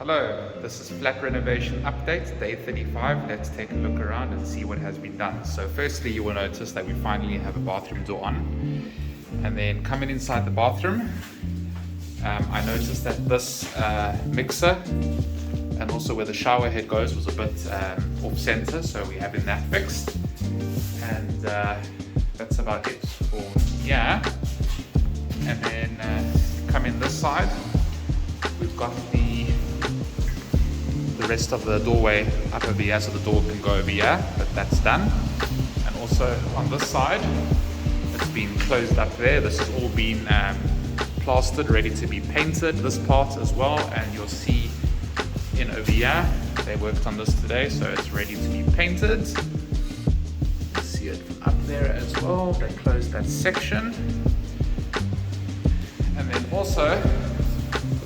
Hello, this is flat renovation update, day 35. Let's take a look around and see what has been done. So firstly, you will notice that we finally have a bathroom door on. And then coming inside the bathroom, I noticed that this mixer and also where the shower head goes was a bit off center, so we're having that fixed. And that's about it for here. And then coming this side, we've got the rest of the doorway up over here, so the door can go over here, but that's done. And also on this side, it's been closed up there. This has all been plastered, ready to be painted, this part as well. And you'll see in over here, they worked on this today, so it's ready to be painted. You see it from up there as well. They closed that section. And then also,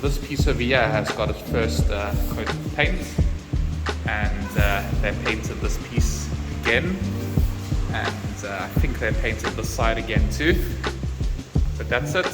this piece over here has got its first coat of paint, and they painted this piece again, and I think they painted this side again too. But that's it.